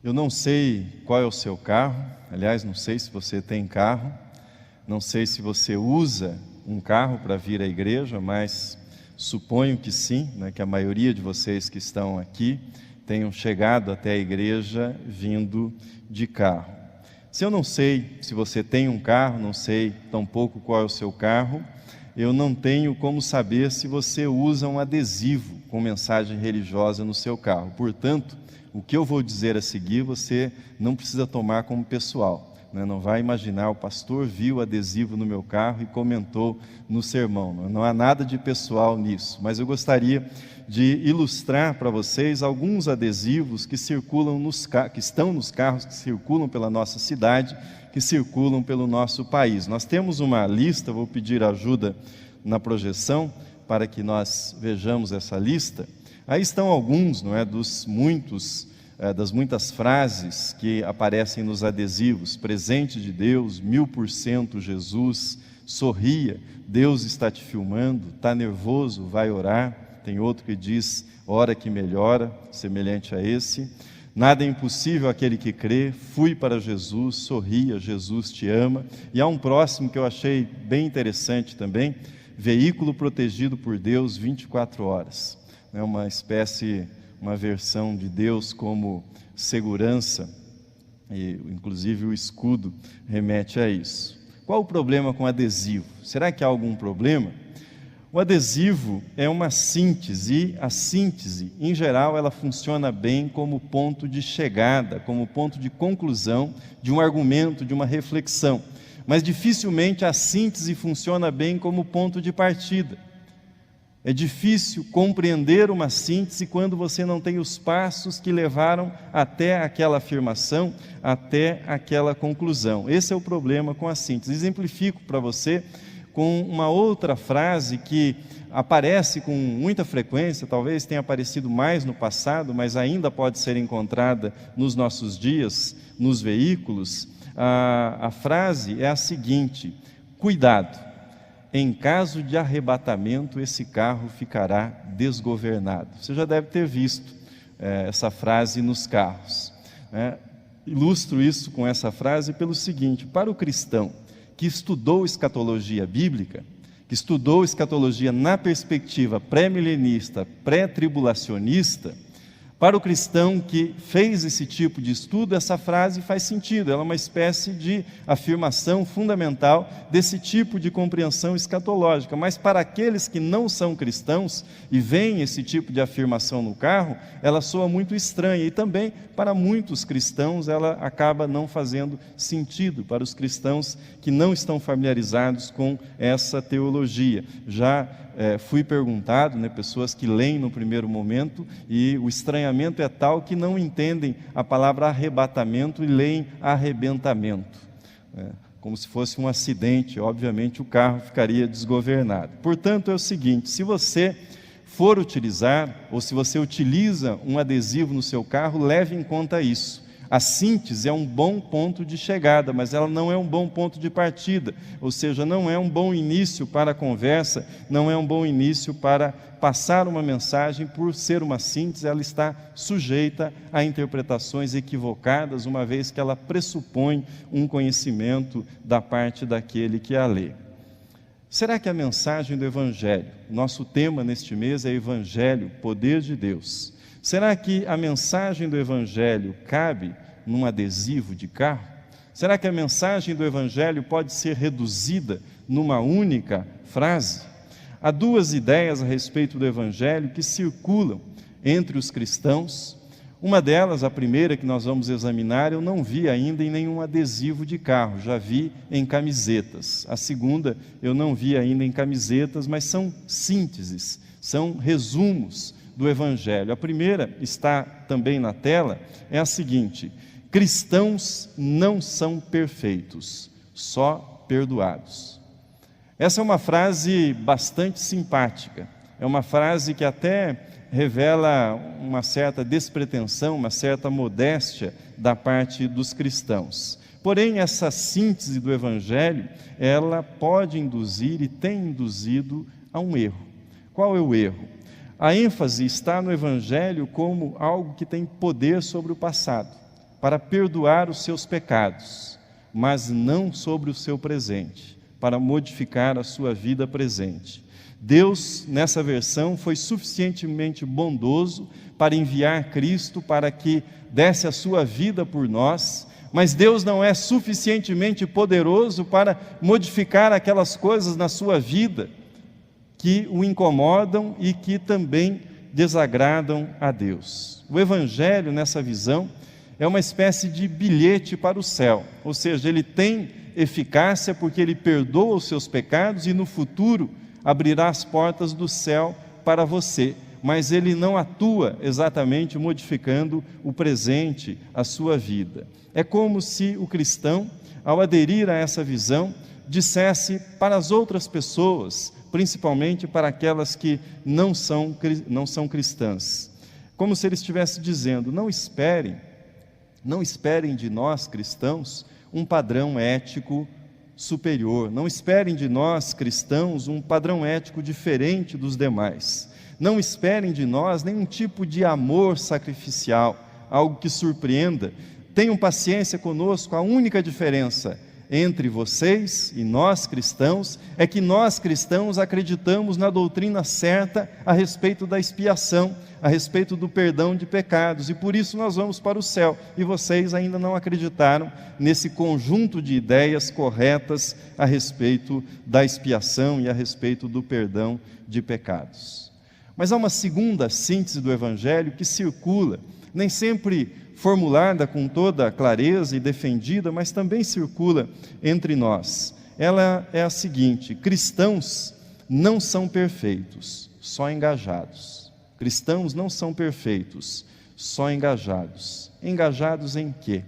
Eu não sei qual é o seu carro, aliás, não sei se você tem carro, não sei se você usa um carro para vir à igreja, mas suponho que sim, né, que a maioria de vocês que estão aqui tenham chegado até a igreja vindo de carro. Se eu não sei se você tem um carro, não sei tampouco qual é o seu carro, eu não tenho como saber se você usa um adesivo com mensagem religiosa no seu carro. Portanto, o que eu vou dizer a seguir, você não precisa tomar como pessoal, né? Não vai imaginar, o pastor viu o adesivo no meu carro e comentou no sermão. Não há nada de pessoal nisso, mas eu gostaria de ilustrar para vocês alguns adesivos que circulam que estão nos carros que circulam pela nossa cidade, que circulam pelo nosso país. Nós temos uma lista, vou pedir ajuda na projeção para que nós vejamos essa lista. Aí estão alguns, não é, das muitas frases que aparecem nos adesivos: presente de Deus, 1000% Jesus, sorria, Deus está te filmando, está nervoso, vai orar. Tem outro que diz, ora que melhora, semelhante a esse. Nada é impossível àquele que crê, fui para Jesus, sorria, Jesus te ama. E há um próximo que eu achei bem interessante também: veículo protegido por Deus 24 horas. É uma espécie, uma versão de Deus como segurança, e inclusive o escudo remete a isso. Qual o problema com adesivo? Será que há algum problema? O adesivo é uma síntese, e a síntese, em geral, ela funciona bem como ponto de chegada, como ponto de conclusão de um argumento, de uma reflexão. Mas dificilmente a síntese funciona bem como ponto de partida. É difícil compreender uma síntese quando você não tem os passos que levaram até aquela afirmação, até aquela conclusão. Esse é o problema com a síntese. Exemplifico para você com uma outra frase que aparece com muita frequência, talvez tenha aparecido mais no passado, mas ainda pode ser encontrada nos nossos dias, nos veículos. A frase é a seguinte: cuidado, em caso de arrebatamento, esse carro ficará desgovernado. Você já deve ter visto essa frase nos carros, né? Ilustro isso com essa frase pelo seguinte: para o cristão que estudou escatologia bíblica, que estudou escatologia na perspectiva pré-milenista, pré-tribulacionista, para o cristão que fez esse tipo de estudo, essa frase faz sentido. Ela é uma espécie de afirmação fundamental desse tipo de compreensão escatológica. Mas para aqueles que não são cristãos e veem esse tipo de afirmação no carro, ela soa muito estranha. E também para muitos cristãos ela acaba não fazendo sentido, para os cristãos que não estão familiarizados com essa teologia. Já fui perguntado, né, pessoas que leem no primeiro momento, e o estranhamento é tal que não entendem a palavra arrebatamento e leem arrebentamento, como se fosse um acidente. Obviamente o carro ficaria desgovernado. Portanto, é o seguinte: se você for utilizar, ou se você utiliza um adesivo no seu carro, leve em conta isso. A síntese é um bom ponto de chegada, mas ela não é um bom ponto de partida, ou seja, não é um bom início para a conversa, não é um bom início para passar uma mensagem. Por ser uma síntese, ela está sujeita a interpretações equivocadas, uma vez que ela pressupõe um conhecimento da parte daquele que a lê. Será que a mensagem do Evangelho, nosso tema neste mês é Evangelho, poder de Deus, será que a mensagem do Evangelho cabe num adesivo de carro? Será que a mensagem do Evangelho pode ser reduzida numa única frase? Há duas ideias a respeito do Evangelho que circulam entre os cristãos. Uma delas, a primeira que nós vamos examinar, eu não vi ainda em nenhum adesivo de carro, já vi em camisetas. A segunda, eu não vi ainda em camisetas, mas são sínteses, são resumos do Evangelho. A primeira está também na tela, é a seguinte: cristãos não são perfeitos, só perdoados. Essa é uma frase bastante simpática, é uma frase que até revela uma certa despretensão, uma certa modéstia da parte dos cristãos. Porém, essa síntese do Evangelho, ela pode induzir e tem induzido a um erro. Qual é o erro? A ênfase está no Evangelho como algo que tem poder sobre o passado. para perdoar os seus pecados, mas não sobre o seu presente, para modificar a sua vida presente. Deus, nessa versão, foi suficientemente bondoso para enviar Cristo para que desse a sua vida por nós, mas Deus não é suficientemente poderoso para modificar aquelas coisas na sua vida que o incomodam e que também desagradam a Deus. O Evangelho, nessa visão, é uma espécie de bilhete para o céu, ou seja, ele tem eficácia porque ele perdoa os seus pecados e no futuro abrirá as portas do céu para você, mas ele não atua exatamente modificando o presente, a sua vida. É como se o cristão, ao aderir a essa visão, dissesse para as outras pessoas, principalmente para aquelas que não são cristãs, como se ele estivesse dizendo: não esperem de nós cristãos um padrão ético superior, não esperem de nós cristãos um padrão ético diferente dos demais, não esperem de nós nenhum tipo de amor sacrificial, algo que surpreenda. Tenham paciência conosco. A única diferença entre vocês e nós cristãos é que nós cristãos acreditamos na doutrina certa a respeito da expiação, a respeito do perdão de pecados, e por isso nós vamos para o céu, e vocês ainda não acreditaram nesse conjunto de ideias corretas a respeito da expiação e a respeito do perdão de pecados. Mas há uma segunda síntese do Evangelho que circula, nem sempre formulada com toda clareza e defendida, mas também circula entre nós. Ela é a seguinte: cristãos não são perfeitos, só engajados. Cristãos não são perfeitos, só engajados. Engajados em quê?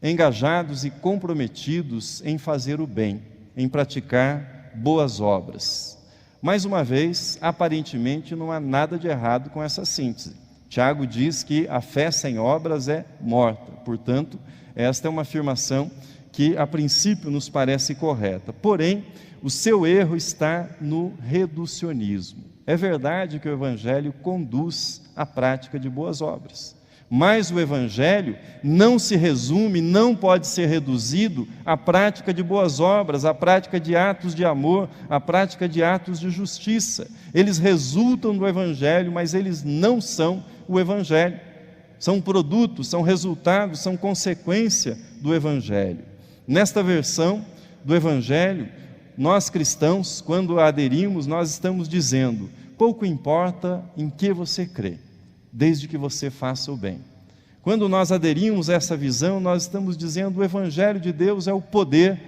Engajados e comprometidos em fazer o bem, em praticar boas obras. Mais uma vez, aparentemente não há nada de errado com essa síntese. Tiago diz que a fé sem obras é morta. Portanto, esta é uma afirmação que a princípio nos parece correta. Porém, o seu erro está no reducionismo. É verdade que o Evangelho conduz à prática de boas obras, mas o Evangelho não se resume, não pode ser reduzido à prática de boas obras, à prática de atos de amor, à prática de atos de justiça. Eles resultam do Evangelho, mas eles não são o Evangelho. São produtos, são resultados, são consequência do Evangelho. Nesta versão do Evangelho, nós cristãos, quando aderimos, nós estamos dizendo: pouco importa em que você crê, desde que você faça o bem. Quando nós aderimos a essa visão, nós estamos dizendo: o Evangelho de Deus é o poder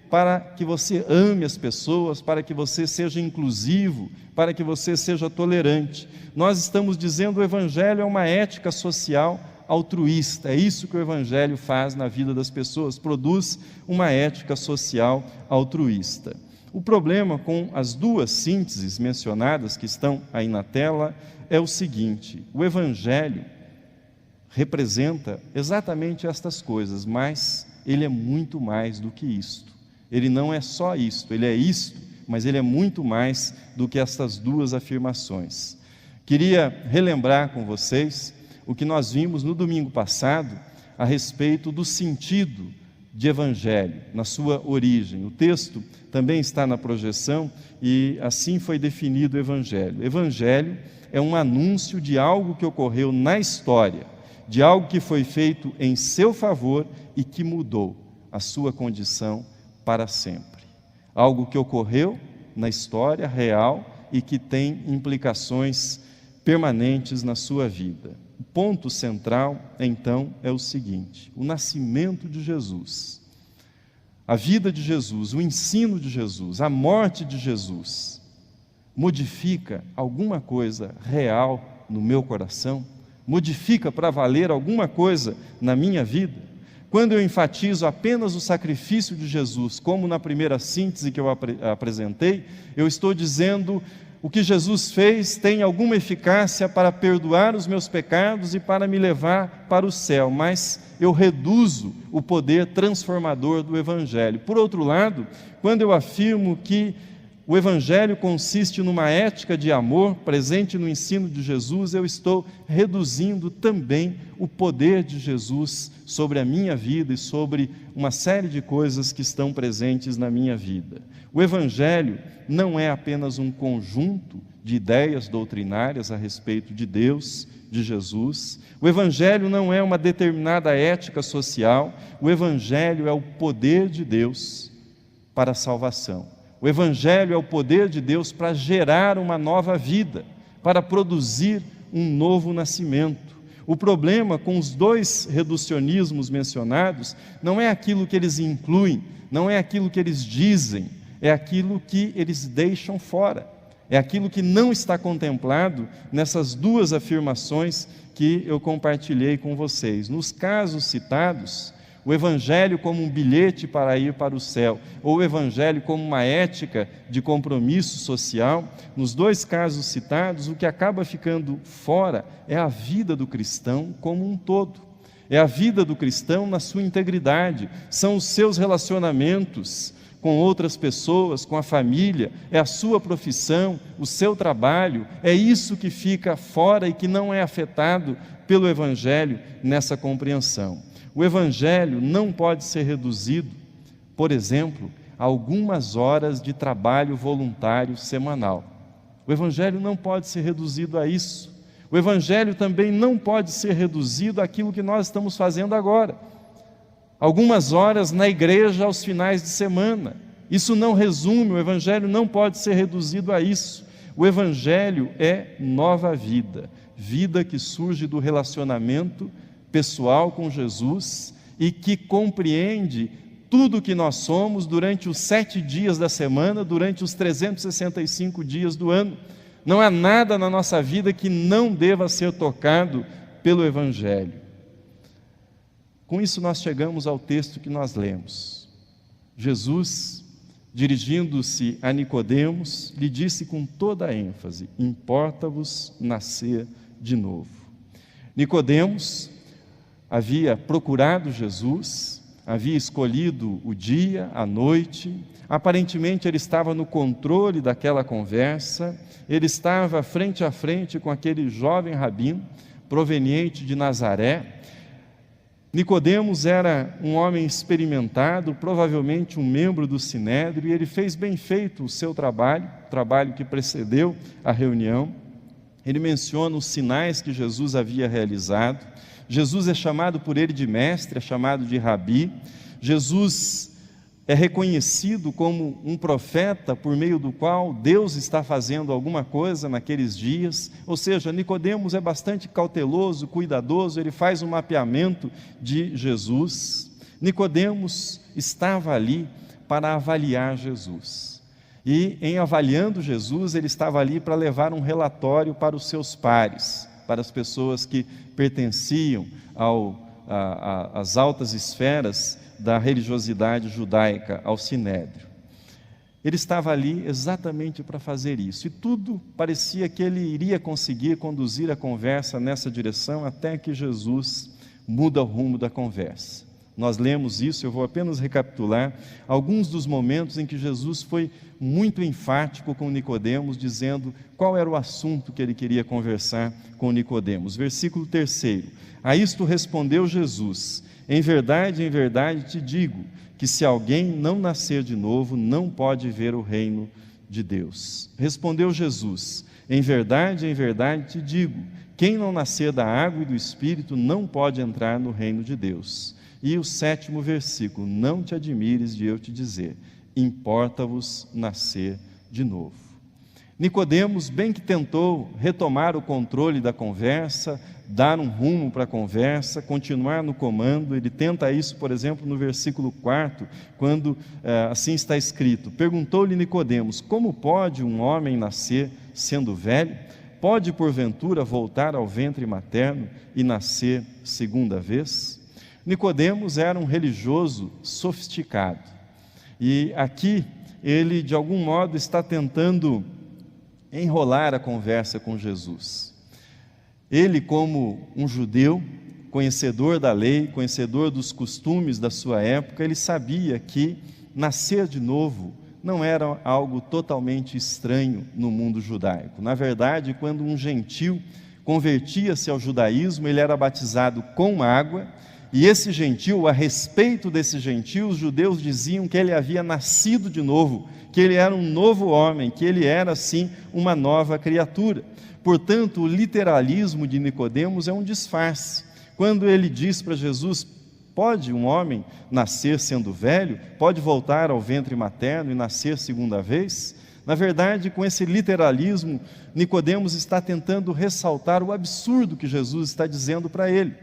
para que você ame as pessoas, para que você seja inclusivo, para que você seja tolerante. Nós estamos dizendo: o Evangelho é uma ética social altruísta. É isso que o Evangelho faz na vida das pessoas, produz uma ética social altruísta. O problema com as duas sínteses mencionadas que estão aí na tela é o seguinte: o Evangelho representa exatamente estas coisas, mas ele é muito mais do que isto. Ele não é só isto, ele é isto, mas ele é muito mais do que estas duas afirmações. Queria relembrar com vocês o que nós vimos no domingo passado a respeito do sentido de Evangelho, na sua origem. O texto também está na projeção e assim foi definido o Evangelho. Evangelho é um anúncio de algo que ocorreu na história, de algo que foi feito em seu favor e que mudou a sua condição para sempre. Algo que ocorreu na história real e que tem implicações permanentes na sua vida. O ponto central, então, é o seguinte: o nascimento de Jesus, a vida de Jesus, o ensino de Jesus, a morte de Jesus, modifica alguma coisa real no meu coração? Modifica para valer alguma coisa na minha vida? Quando eu enfatizo apenas o sacrifício de Jesus, como na primeira síntese que eu apresentei, eu estou dizendo: o que Jesus fez tem alguma eficácia para perdoar os meus pecados e para me levar para o céu, mas eu reduzo o poder transformador do Evangelho. Por outro lado, quando eu afirmo que o Evangelho consiste numa ética de amor presente no ensino de Jesus, eu estou reduzindo também o poder de Jesus sobre a minha vida e sobre uma série de coisas que estão presentes na minha vida. O Evangelho não é apenas um conjunto de ideias doutrinárias a respeito de Deus, de Jesus. O Evangelho não é uma determinada ética social. O Evangelho é o poder de Deus para a salvação. O Evangelho é o poder de Deus para gerar uma nova vida, para produzir um novo nascimento. O problema com os dois reducionismos mencionados não é aquilo que eles incluem, não é aquilo que eles dizem, é aquilo que eles deixam fora. É aquilo que não está contemplado nessas duas afirmações que eu compartilhei com vocês. Nos casos citados, o Evangelho como um bilhete para ir para o céu, ou o Evangelho como uma ética de compromisso social, nos dois casos citados, o que acaba ficando fora é a vida do cristão como um todo. É a vida do cristão na sua integridade, são os seus relacionamentos com outras pessoas, com a família, é a sua profissão, o seu trabalho, é isso que fica fora e que não é afetado pelo Evangelho nessa compreensão. O Evangelho não pode ser reduzido, por exemplo, a algumas horas de trabalho voluntário semanal. O Evangelho não pode ser reduzido a isso. O Evangelho também não pode ser reduzido àquilo que nós estamos fazendo agora. Algumas horas na igreja aos finais de semana. Isso não resume, o Evangelho não pode ser reduzido a isso. O Evangelho é nova vida, vida que surge do relacionamento pessoal com Jesus e que compreende tudo o que nós somos durante os 7 dias da semana, durante os 365 dias do ano. Não há nada na nossa vida que não deva ser tocado pelo Evangelho. Com isso nós chegamos ao texto que nós lemos. Jesus, dirigindo-se a Nicodemos, lhe disse com toda a ênfase: importa-vos nascer de novo. Nicodemos havia procurado Jesus, havia escolhido o dia, a noite, aparentemente ele estava no controle daquela conversa, ele estava frente a frente com aquele jovem rabino, proveniente de Nazaré. Nicodemos era um homem experimentado, provavelmente um membro do Sinédrio, e ele fez bem feito o seu trabalho, o trabalho que precedeu a reunião. Ele menciona os sinais que Jesus havia realizado. Jesus é chamado por ele de mestre, é chamado de rabi. Jesus é reconhecido como um profeta por meio do qual Deus está fazendo alguma coisa naqueles dias. Ou seja, Nicodemos é bastante cauteloso, cuidadoso, ele faz um mapeamento de Jesus. Nicodemos estava ali para avaliar Jesus. E em avaliando Jesus, ele estava ali para levar um relatório para os seus pares, para as pessoas que pertenciam às altas esferas da religiosidade judaica, ao Sinédrio. Ele estava ali exatamente para fazer isso, e tudo parecia que ele iria conseguir conduzir a conversa nessa direção, até que Jesus muda o rumo da conversa. Nós lemos isso, eu vou apenas recapitular alguns dos momentos em que Jesus foi muito enfático com Nicodemos, dizendo qual era o assunto que ele queria conversar com Nicodemos. Versículo 3: a isto respondeu Jesus: em verdade te digo, que se alguém não nascer de novo, não pode ver o reino de Deus. Respondeu Jesus: em verdade te digo, quem não nascer da água e do Espírito, não pode entrar no reino de Deus. E o 7º versículo: não te admires de eu te dizer, importa-vos nascer de novo. Nicodemos, bem que tentou retomar o controle da conversa, dar um rumo para a conversa, continuar no comando. Ele tenta isso, por exemplo, no versículo 4, quando assim está escrito: perguntou-lhe Nicodemos: como pode um homem nascer sendo velho? Pode porventura voltar ao ventre materno e nascer segunda vez? Nicodemos era um religioso sofisticado, e aqui ele de algum modo está tentando enrolar a conversa com Jesus. Ele, como um judeu, conhecedor da lei, conhecedor dos costumes da sua época, ele sabia que nascer de novo não era algo totalmente estranho no mundo judaico. Na verdade, quando um gentil convertia-se ao judaísmo, ele era batizado com água, e esse gentil, a respeito desse gentil, os judeus diziam que ele havia nascido de novo, que ele era um novo homem, que ele era, sim, uma nova criatura. Portanto, o literalismo de Nicodemos é um disfarce. Quando ele diz para Jesus: pode um homem nascer sendo velho? Pode voltar ao ventre materno e nascer segunda vez? Na verdade, com esse literalismo, Nicodemos está tentando ressaltar o absurdo que Jesus está dizendo para ele.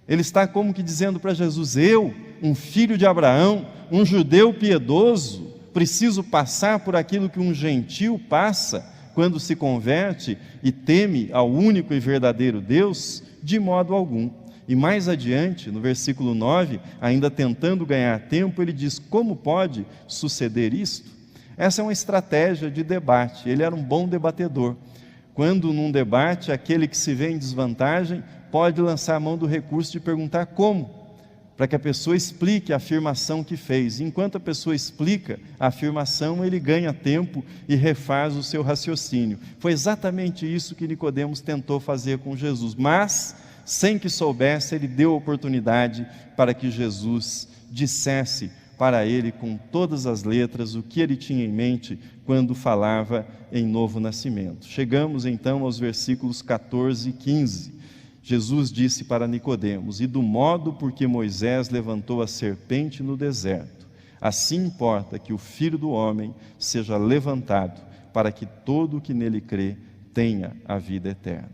Ele está como que dizendo para Jesus: eu, um filho de Abraão, um judeu piedoso, preciso passar por aquilo que um gentil passa quando se converte e teme ao único e verdadeiro Deus? De modo algum. E mais adiante, no versículo 9, ainda tentando ganhar tempo, ele diz: como pode suceder isto? Essa é uma estratégia de debate. Ele era um bom debatedor. Quando num debate, aquele que se vê em desvantagem pode lançar a mão do recurso de perguntar como, para que a pessoa explique a afirmação que fez. Enquanto a pessoa explica a afirmação, ele ganha tempo e refaz o seu raciocínio. Foi exatamente isso que Nicodemos tentou fazer com Jesus, mas sem que soubesse, ele deu oportunidade para que Jesus dissesse para ele com todas as letras o que ele tinha em mente quando falava em novo nascimento. Chegamos então aos versículos 14 e 15. Jesus disse para Nicodemos: e do modo por que Moisés levantou a serpente no deserto, assim importa que o Filho do Homem seja levantado, para que todo o que nele crê tenha a vida eterna.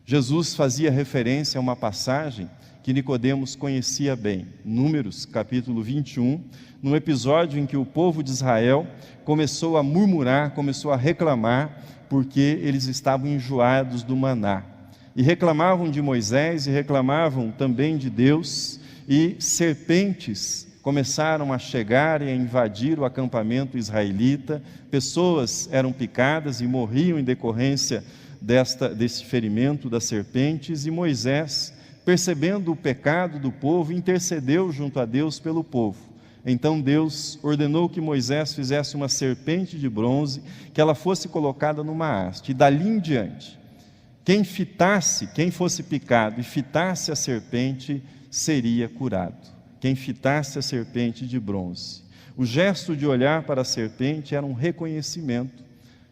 Jesus fazia referência a uma passagem que Nicodemos conhecia bem, Números capítulo 21, num episódio em que o povo de Israel começou a murmurar, começou a reclamar, porque eles estavam enjoados do maná. E reclamavam de Moisés e reclamavam também de Deus, e serpentes começaram a chegar e a invadir o acampamento israelita. Pessoas eram picadas e morriam em decorrência desse ferimento das serpentes, e Moisés, percebendo o pecado do povo, intercedeu junto a Deus pelo povo. Então Deus ordenou que Moisés fizesse uma serpente de bronze, que ela fosse colocada numa haste, e dali em diante, quem fosse picado e fitasse a serpente, seria curado. Quem fitasse a serpente de bronze. O gesto de olhar para a serpente era um reconhecimento,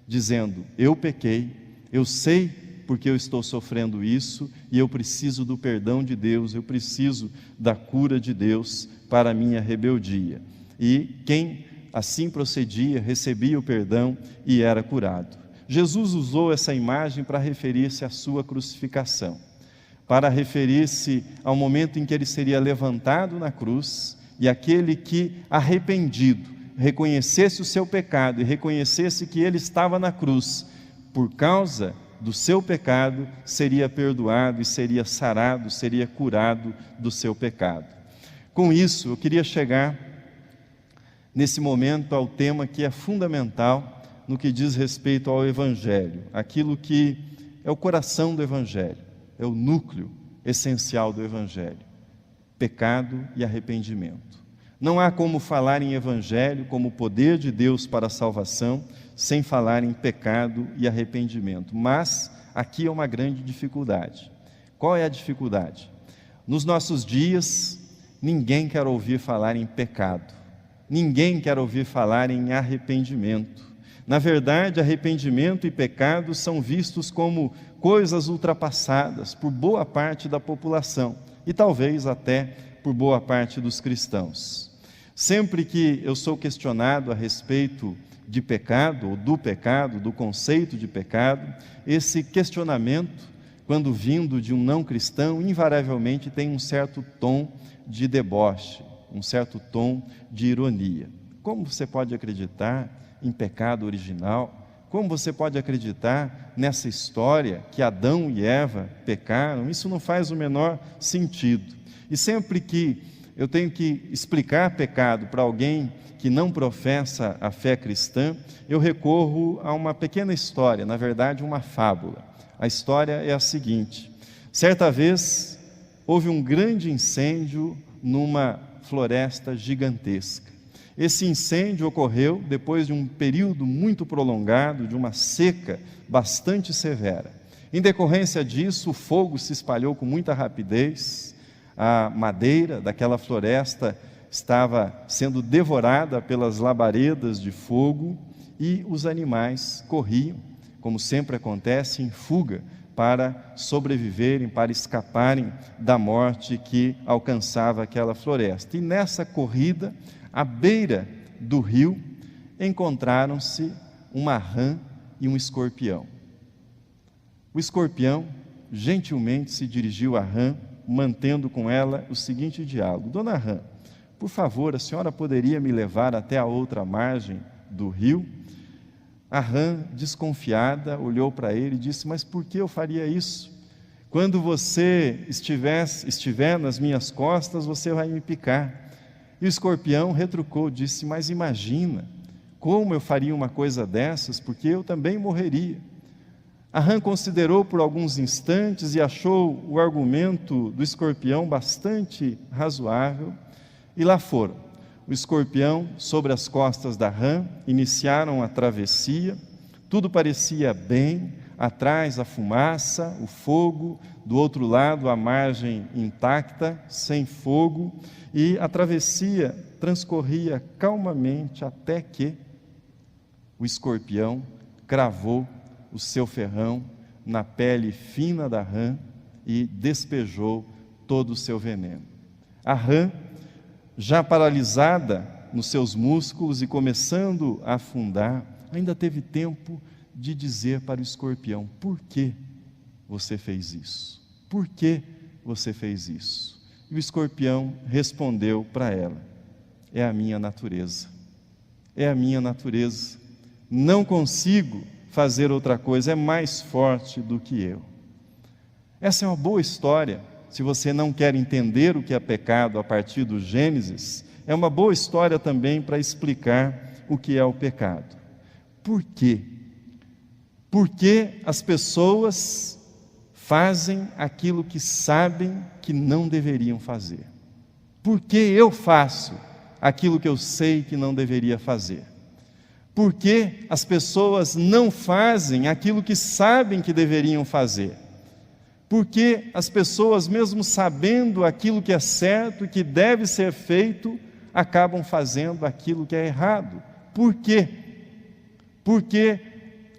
dizendo: eu pequei, eu sei porque eu estou sofrendo isso, e eu preciso do perdão de Deus, eu preciso da cura de Deus para a minha rebeldia. E quem assim procedia, recebia o perdão e era curado. Jesus usou essa imagem para referir-se à sua crucificação, para referir-se ao momento em que ele seria levantado na cruz, e aquele que, arrependido, reconhecesse o seu pecado e reconhecesse que ele estava na cruz, por causa do seu pecado, seria perdoado e seria sarado, seria curado do seu pecado. Com isso, eu queria chegar nesse momento ao tema que é fundamental no que diz respeito ao Evangelho, aquilo que é o coração do Evangelho, é o núcleo essencial do Evangelho: pecado e arrependimento. Não há como falar em Evangelho como poder de Deus para a salvação sem falar em pecado e arrependimento. Mas aqui é uma grande dificuldade. Qual é a dificuldade? Nos nossos dias, ninguém quer ouvir falar em pecado, ninguém quer ouvir falar em arrependimento. Na verdade, arrependimento e pecado são vistos como coisas ultrapassadas por boa parte da população, e talvez até por boa parte dos cristãos. Sempre que eu sou questionado a respeito de pecado, ou do conceito de pecado, esse questionamento, quando vindo de um não cristão, invariavelmente tem um certo tom de deboche, um certo tom de ironia. Como você pode acreditar em pecado original? Como você pode acreditar nessa história que Adão e Eva pecaram? Isso não faz o menor sentido. E sempre que eu tenho que explicar pecado para alguém que não professa a fé cristã, eu recorro a uma pequena história, na verdade uma fábula. A história é a seguinte: certa vez houve um grande incêndio numa floresta gigantesca, Esse incêndio ocorreu depois de um período muito prolongado, de uma seca bastante severa. Em decorrência disso, o fogo se espalhou com muita rapidez, a madeira daquela floresta estava sendo devorada pelas labaredas de fogo e os animais corriam, como sempre acontece, em fuga para sobreviverem, para escaparem da morte que alcançava aquela floresta. E nessa corrida, à beira do rio, encontraram-se uma rã e um escorpião. O escorpião gentilmente se dirigiu à rã, mantendo com ela o seguinte diálogo: Dona Rã, por favor, a senhora poderia me levar até a outra margem do rio? A rã, desconfiada, olhou para ele e disse: mas por que eu faria isso? Quando você estiver nas minhas costas, você vai me picar. E o escorpião retrucou, disse: mas imagina, como eu faria uma coisa dessas, porque eu também morreria. A rã considerou por alguns instantes e achou o argumento do escorpião bastante razoável, e lá foram. O escorpião, sobre as costas da rã, iniciaram a travessia. Tudo parecia bem, atrás a fumaça, o fogo, do outro lado a margem intacta, sem fogo, e a travessia transcorria calmamente até que o escorpião cravou o seu ferrão na pele fina da rã e despejou todo o seu veneno. A rã, já paralisada nos seus músculos e começando a afundar, ainda teve tempo de dizer para o escorpião: por que você fez isso? Por que você fez isso? E o escorpião respondeu para ela: é a minha natureza, é a minha natureza, não consigo fazer outra coisa, é mais forte do que eu. Essa é uma boa história. Se você não quer entender o que é pecado a partir do Gênesis, é uma boa história também para explicar o que é o pecado. Por quê? Porque as pessoas fazem aquilo que sabem que não deveriam fazer. Por que eu faço aquilo que eu sei que não deveria fazer? Por que as pessoas não fazem aquilo que sabem que deveriam fazer? Porque as pessoas, mesmo sabendo aquilo que é certo e que deve ser feito, acabam fazendo aquilo que é errado. Por quê? Porque,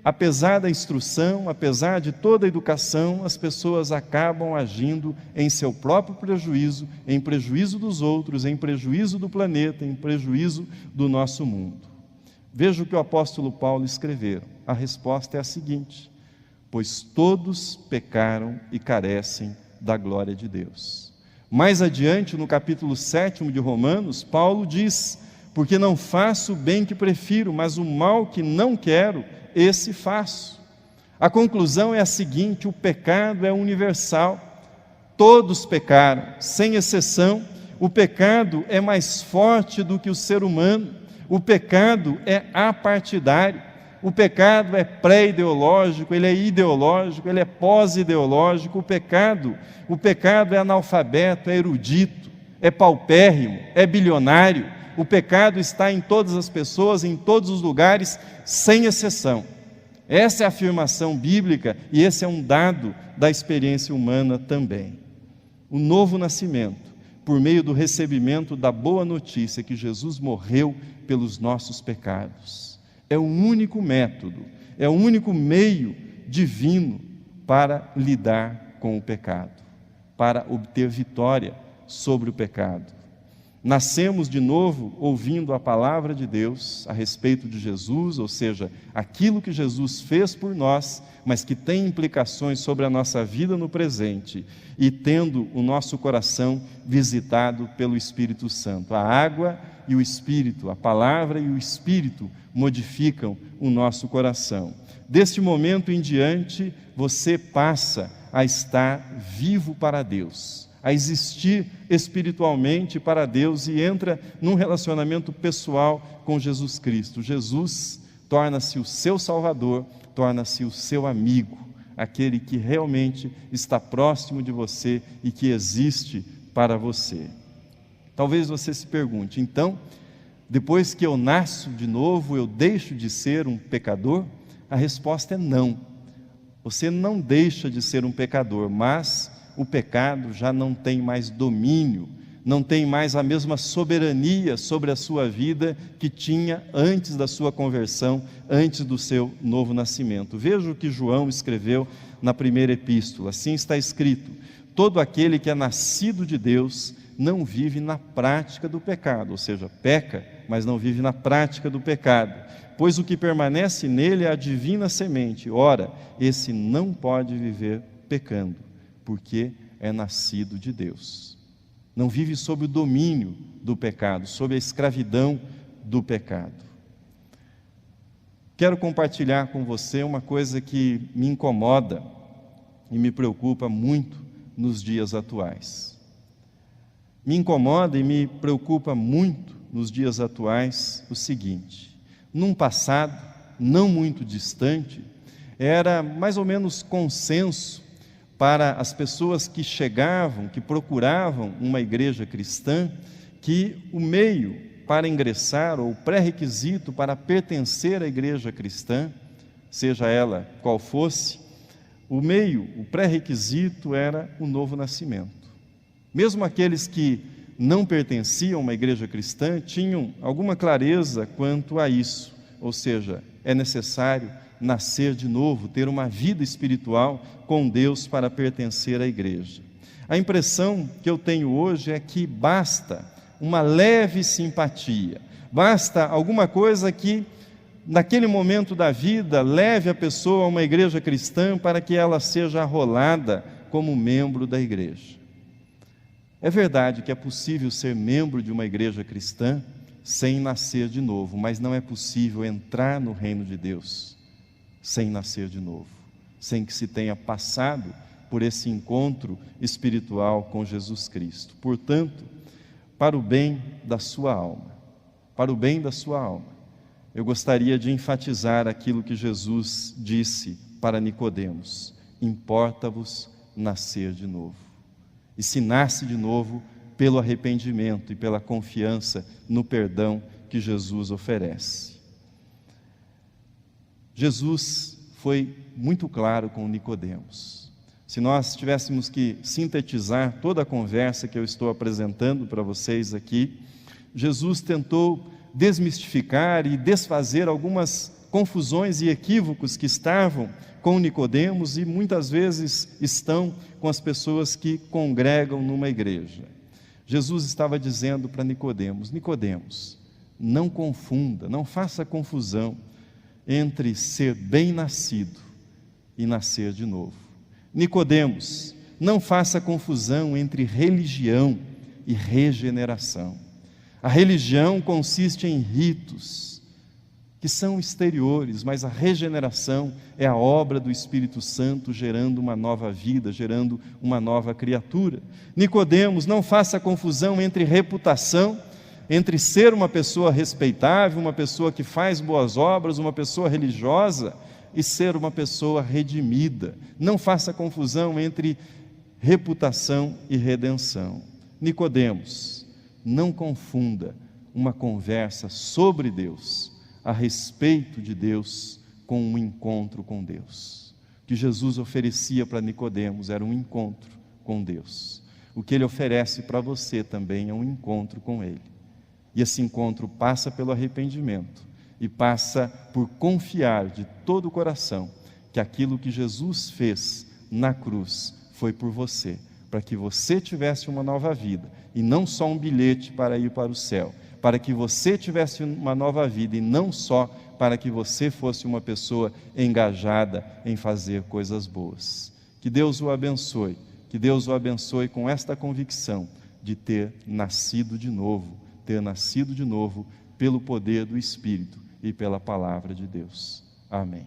apesar da instrução, apesar de toda a educação, as pessoas acabam agindo em seu próprio prejuízo, em prejuízo dos outros, em prejuízo do planeta, em prejuízo do nosso mundo. Veja o que o apóstolo Paulo escreveu. A resposta é a seguinte: pois todos pecaram e carecem da glória de Deus. Mais adiante, no capítulo 7 de Romanos, Paulo diz: porque não faço o bem que prefiro, mas o mal que não quero, esse faço. A conclusão é a seguinte: o pecado é universal. Todos pecaram, sem exceção. O pecado é mais forte do que o ser humano. O pecado é apartidário. O pecado é pré-ideológico, ele é ideológico, ele é pós-ideológico. O pecado é analfabeto, é erudito, é paupérrimo, é bilionário. O pecado está em todas as pessoas, em todos os lugares, sem exceção. Essa é a afirmação bíblica e esse é um dado da experiência humana também. O novo nascimento, por meio do recebimento da boa notícia que Jesus morreu pelos nossos pecados, é o único método, é o único meio divino para lidar com o pecado, para obter vitória sobre o pecado. Nascemos de novo ouvindo a palavra de Deus a respeito de Jesus, ou seja, aquilo que Jesus fez por nós, mas que tem implicações sobre a nossa vida no presente, e tendo o nosso coração visitado pelo Espírito Santo. A água e o Espírito, a palavra e o Espírito modificam o nosso coração. Deste momento em diante, você passa a estar vivo para Deus, a existir espiritualmente para Deus e entra num relacionamento pessoal com Jesus Cristo. Jesus torna-se o seu Salvador, torna-se o seu amigo, aquele que realmente está próximo de você e que existe para você. Talvez você se pergunte, então, Depois que eu nasço de novo, eu deixo de ser um pecador? A resposta é não. Você não deixa de ser um pecador, mas o pecado já não tem mais domínio, não tem mais a mesma soberania sobre a sua vida que tinha antes da sua conversão, antes do seu novo nascimento. Veja o que João escreveu na primeira epístola. Assim está escrito: todo aquele que é nascido de Deus não vive na prática do pecado, ou seja, peca, mas não vive na prática do pecado, pois o que permanece nele é a divina semente. Ora, esse não pode viver pecando, porque é nascido de Deus. Não vive sob o domínio do pecado, sob a escravidão do pecado. Quero compartilhar com você uma coisa que me incomoda e me preocupa muito nos dias atuais. Me incomoda e me preocupa muito nos dias atuais o seguinte: num passado não muito distante, era mais ou menos consenso para as pessoas que chegavam, que procuravam uma igreja cristã, que o meio para ingressar, ou o pré-requisito para pertencer à igreja cristã, seja ela qual fosse, o pré-requisito era o novo nascimento. Mesmo aqueles que não pertenciam a uma igreja cristã tinham alguma clareza quanto a isso, ou seja, é necessário nascer de novo, ter uma vida espiritual com Deus para pertencer à igreja. A impressão que eu tenho hoje é que basta uma leve simpatia, basta alguma coisa que, naquele momento da vida, leve a pessoa a uma igreja cristã para que ela seja arrolada como membro da igreja. É verdade que é possível ser membro de uma igreja cristã sem nascer de novo, mas não é possível entrar no reino de Deus sem nascer de novo, sem que se tenha passado por esse encontro espiritual com Jesus Cristo. Portanto, para o bem da sua alma, eu gostaria de enfatizar aquilo que Jesus disse para Nicodemos: importa-vos nascer de novo. E se nasce de novo pelo arrependimento e pela confiança no perdão que Jesus oferece. Jesus foi muito claro com Nicodemos. Se nós tivéssemos que sintetizar toda a conversa que eu estou apresentando para vocês aqui, Jesus tentou desmistificar e desfazer algumas confusões e equívocos que estavam com Nicodemos e muitas vezes estão com as pessoas que congregam numa igreja. Jesus estava dizendo para Nicodemos: Nicodemos, não confunda, não faça confusão entre ser bem-nascido e nascer de novo. Nicodemos, não faça confusão entre religião e regeneração. A religião consiste em ritos que são exteriores, mas a regeneração é a obra do Espírito Santo gerando uma nova vida, gerando uma nova criatura. Nicodemos, não faça confusão entre reputação, entre ser uma pessoa respeitável, uma pessoa que faz boas obras, uma pessoa religiosa, e ser uma pessoa redimida. Não faça confusão entre reputação e redenção. Nicodemos, não confunda uma conversa sobre Deus, a respeito de Deus, com um encontro com Deus. O que Jesus oferecia para Nicodemos era um encontro com Deus. O que Ele oferece para você também é um encontro com Ele. E esse encontro passa pelo arrependimento e passa por confiar de todo o coração que aquilo que Jesus fez na cruz foi por você, para que você tivesse uma nova vida e não só um bilhete para ir para o céu, para que você tivesse uma nova vida e não só para que você fosse uma pessoa engajada em fazer coisas boas. Que Deus o abençoe, com esta convicção de ter nascido de novo pelo poder do Espírito e pela palavra de Deus. Amém.